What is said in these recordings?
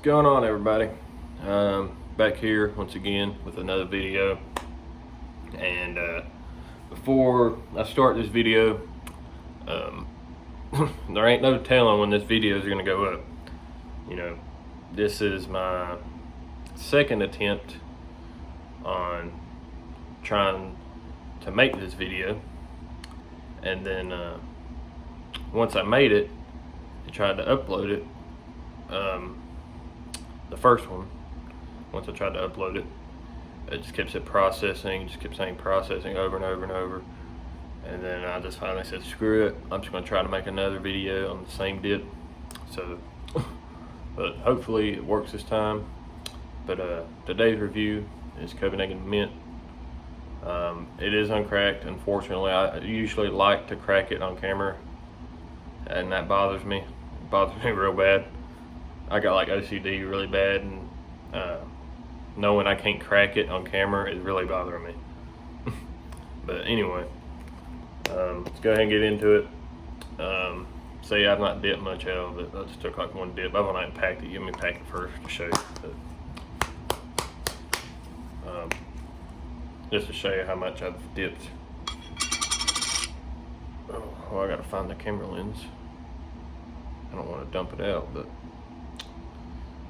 going on, everybody? Back here once again with another video, and before I start this video, there ain't no telling when this video is gonna go up. You know, this is my second attempt on trying to make this video, and then once I made it, I tried to upload it. The first one, once I tried to upload it, it just kept saying processing, just kept saying processing over and over and over. And then I just finally said, screw it, I'm just gonna try to make another video on the same dip. So, but hopefully it works this time. But today's review is Copenhagen Mint. It is uncracked, unfortunately. I usually like to crack it on camera, and that bothers me. It bothers me real bad. I got like OCD really bad, and knowing I can't crack it on camera is really bothering me. But anyway, let's go ahead and get into it. See, I've not dipped much out of it. I just took like one dip. I've not even packed it. Let me pack it first to show you. But, just to show you how much I've dipped. Oh, well, I gotta find the camera lens. I don't want to dump it out, but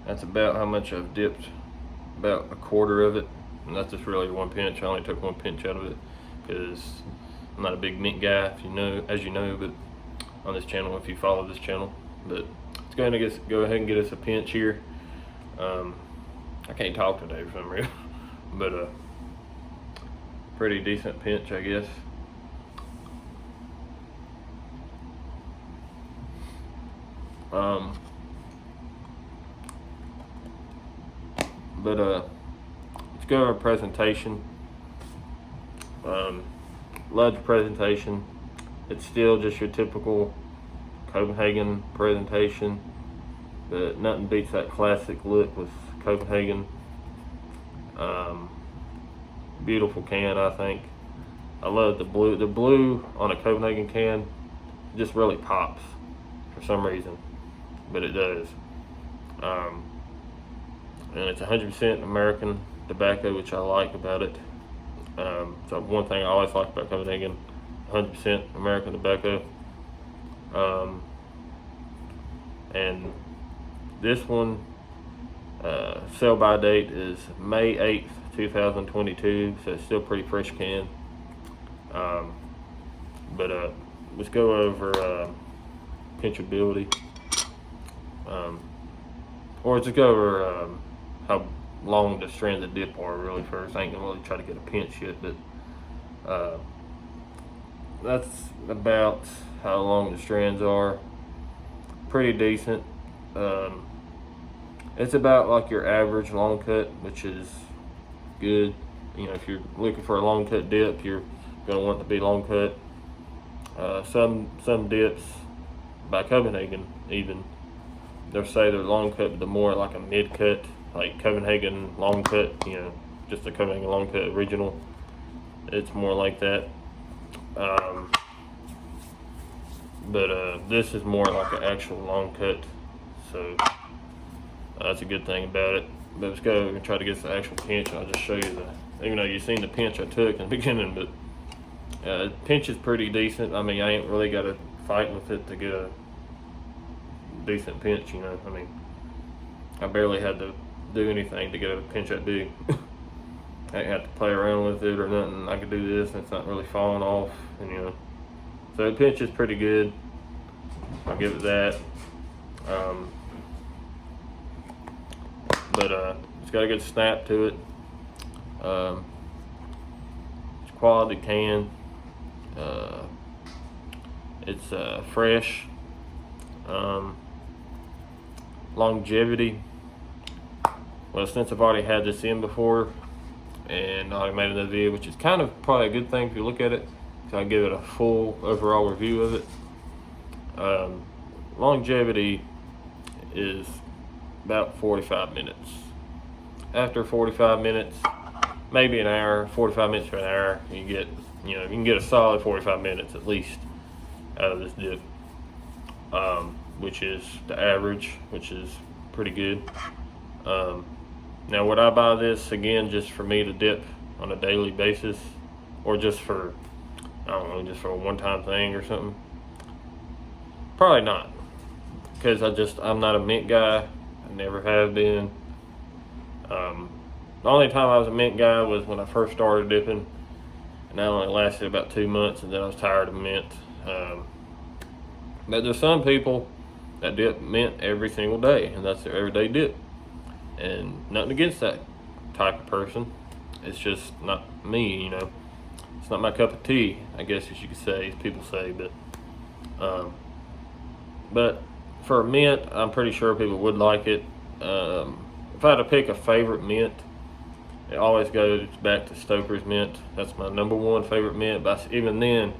that's about how much I've dipped, about a quarter of it. And that's just really one pinch. I only took one pinch out of it because I'm not a big mint guy, if you know, as you know, but on this channel, if you follow this channel. But let's go ahead and get us a pinch here. I can't talk today for some reason, but pretty decent pinch, I guess. But let's go over presentation. Love the presentation. It's still just your typical Copenhagen presentation, but nothing beats that classic look with Copenhagen. Beautiful can, I think. I love the blue. The blue on a Copenhagen can just really pops for some reason, but it does. And it's 100% American tobacco, which I like about it. So one thing I always like about Copenhagen, 100% American tobacco. And this one, sell by date is May 8th, 2022, so it's still pretty fresh can. But let's go over pinchability, or just go over how long the strands of dip are really first. I ain't gonna really try to get a pinch yet, but that's about how long the strands are. Pretty decent. It's about like your average long cut, which is good. You know, if you're looking for a long cut dip, you're gonna want it to be long cut. Some dips by Copenhagen, even they'll say they're long cut, but they're more like a mid cut, like Copenhagen long cut. You know, just the Copenhagen long cut original. It's more like that. But this is more like an actual long cut, so that's a good thing about it. But let's go and try to get the actual pinch, and I'll just show you even though you've seen the pinch I took in the beginning, but the pinch is pretty decent. I mean, I ain't really got to fight with it to get a decent pinch, you know. I mean, I barely had to do anything to get a pinch that big. I didn't have to play around with it or nothing. I could do this and it's not really falling off, and you know. So the pinch is pretty good. I'll give it that. But it's got a good snap to it. It's a quality can. It's fresh. Longevity. Well, since I've already had this in before, and I made another video, which is kind of probably a good thing if you look at it. So I give it a full overall review of it. Longevity is about 45 minutes. After 45 minutes, maybe an hour, 45 minutes to an hour, you can get a solid 45 minutes at least out of this dip, which is the average, which is pretty good. Now, would I buy this again just for me to dip on a daily basis, or just for, I don't know, just for a one-time thing or something? Probably not, because I'm not a mint guy. I never have been. The only time I was a mint guy was when I first started dipping, and that only lasted about 2 months, and then I was tired of mint. But there's some people that dip mint every single day, and that's their everyday dip. And nothing against that type of person. It's just not me, you know. It's not my cup of tea, I guess as you could say, as people say. But for mint, I'm pretty sure people would like it. If I had to pick a favorite mint, it always goes back to Stoker's Mint. That's my number one favorite mint. But even then,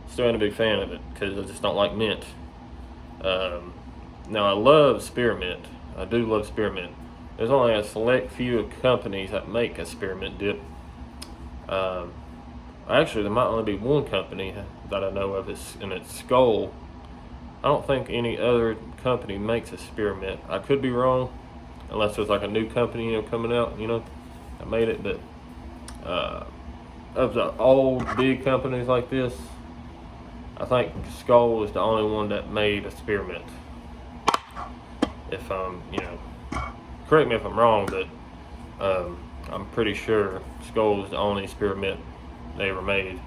still ain't a big fan of it because I just don't like mint. Now I love spearmint. I do love spearmint. There's only a select few companies that make a spearmint dip. Actually, there might only be one company that I know of, and it's Skull. I don't think any other company makes a spearmint. I could be wrong, unless there's like a new company, you know, coming out, you know, that made it. But of the old big companies like this, I think Skull is the only one that made a spearmint. If you know, correct me if I'm wrong, but I'm pretty sure Skull is the only spearmint they ever made,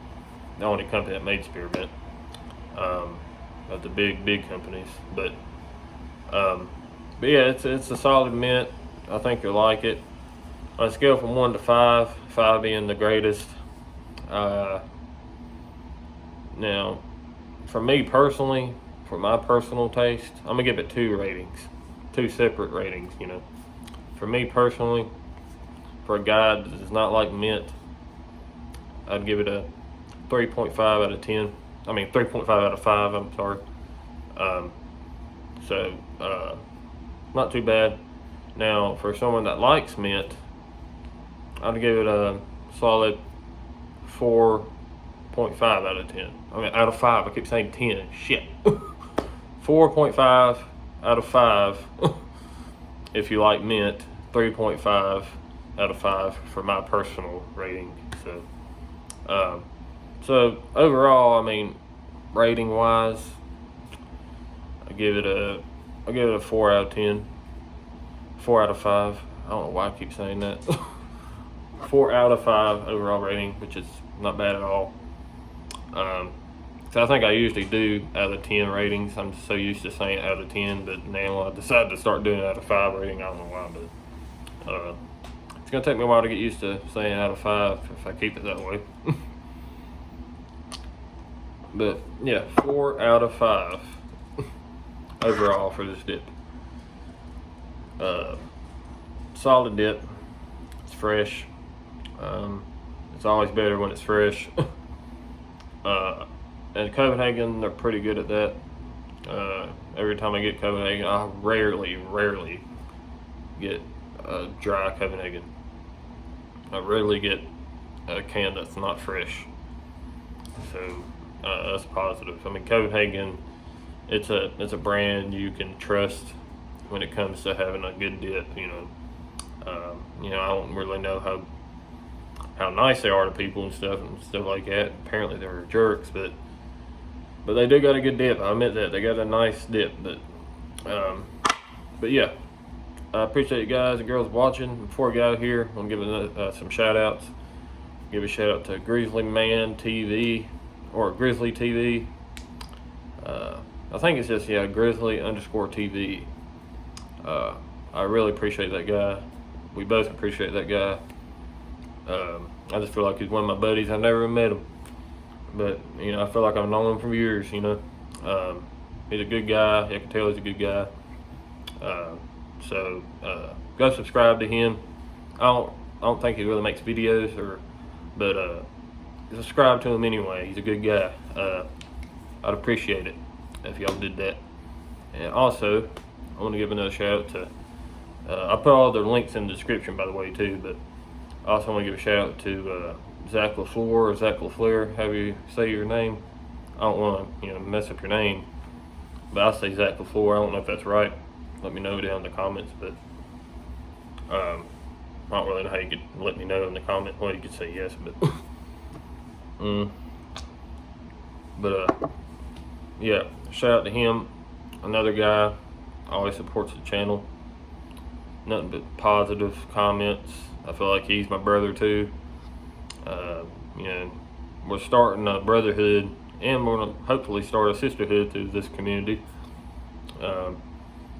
the only company that made spearmint of the big companies. But yeah, it's a solid mint. I think you'll like it. On a scale from 1 to 5, 5 being the greatest. Now, for me personally, for my personal taste, I'm gonna give it 2 ratings, 2 separate ratings. You know, for me personally, for a guy that does not like mint, I'd give it a 3.5 out of 10. I mean 3.5 out of 5. I'm sorry. Not too bad. Now, for someone that likes mint, I'd give it a solid 4.5 out of 10. I mean, out of 5. I keep saying 10. Shit. 4.5 out of 5 if you like mint. 3.5 out of 5 for my personal rating. So overall, I mean, rating wise, I give it a 4 out of 10. 4 out of 5. I don't know why I keep saying that. 4 out of 5 overall rating, which is not bad at all. So I think I usually do out of 10 ratings. I'm just so used to saying out of 10, but now I decided to start doing out of 5 rating. I don't know why, but it's gonna take me a while to get used to saying out of 5 if I keep it that way. But yeah, 4 out of 5 overall for this dip. Solid dip. It's fresh. It's always better when it's fresh. And Copenhagen, they're pretty good at that. Every time I get Copenhagen, I rarely get a dry Copenhagen. I rarely get a can that's not fresh. So that's positive. I mean, Copenhagen, it's a brand you can trust when it comes to having a good dip. You know, I don't really know how nice they are to people and stuff like that. Apparently they're jerks, but they do got a good dip. I admit that they got a nice dip. But yeah, I appreciate you guys and girls watching. Before I get out of here, I'm gonna give some shout outs. Give a shout out to Grizzly Man TV or Grizzly TV. I think it's just Grizzly_TV. I really appreciate that guy. We both appreciate that guy. I just feel like he's one of my buddies. I've never met him, but you know, I feel like I've known him for years. You know, he's a good guy. I can tell he's a good guy. So go subscribe to him. I don't think he really makes videos, but subscribe to him anyway. He's a good guy. I'd appreciate it if y'all did that. And also, I want to give another shout out to. I put all the links in the description, by the way, too. But I also want to give a shout out to Zach LaFleur or Zach LaFleur, however you say your name. I don't want to, mess up your name, but I say Zach LaFleur. I don't know if that's right. Let me know down in the comments. But I don't really know how you could let me know in the comment. Well, you could say yes, but yeah, shout out to him. Another guy always supports the channel. Nothing but positive comments. I feel like he's my brother too. You know, we're starting a brotherhood, and we're gonna hopefully start a sisterhood through this community. But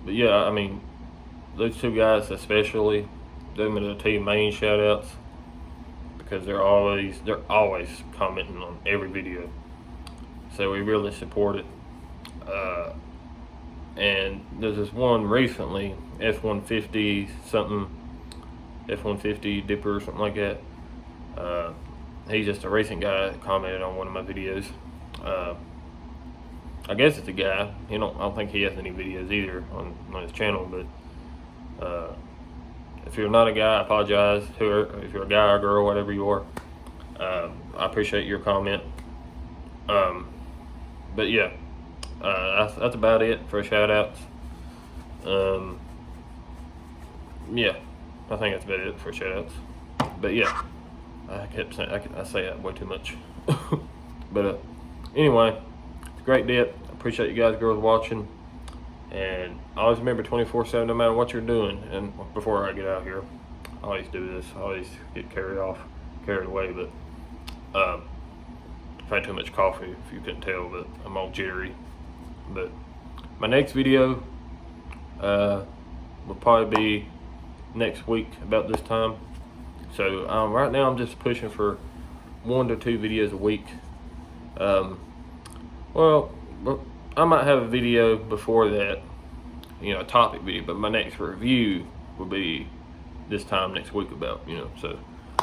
yeah, I mean, those two guys especially, them are the two main shout outs, because they're always commenting on every video, so we really support it. And there's this one recently, F-150 something, F-150 Dipper or something like that. He's just a recent guy that commented on one of my videos. I guess it's a guy. I don't think he has any videos either on his channel, but if you're not a guy, I apologize. If you're a guy or girl, whatever you are, I appreciate your comment. But yeah, that's about it for shout outs. Yeah, I think that's about it for shout outs. But yeah, I kept saying, I say that way too much. But anyway, it's a great dip. I appreciate you guys, girls, watching. And always remember 24/7, no matter what you're doing. And before I get out here, I always do this. I always get carried away. But I've had too much coffee, if you couldn't tell, but I'm all jittery. But my next video will probably be next week about this time. So right now I'm just pushing for 1 to 2 videos a week. Well, I might have a video before that, a topic video, but my next review will be this time next week about, so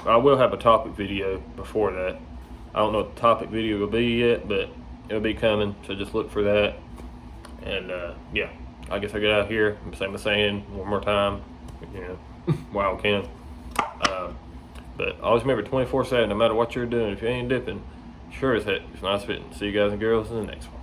I will have a topic video before that. I don't know what the topic video will be yet, but it'll be coming, so just look for that. And yeah, I guess I get out here and say my saying one more time, while I can. But always remember 24/7, no matter what you're doing, if you ain't dipping, sure as heck, it's nice fitting. See you guys and girls in the next one.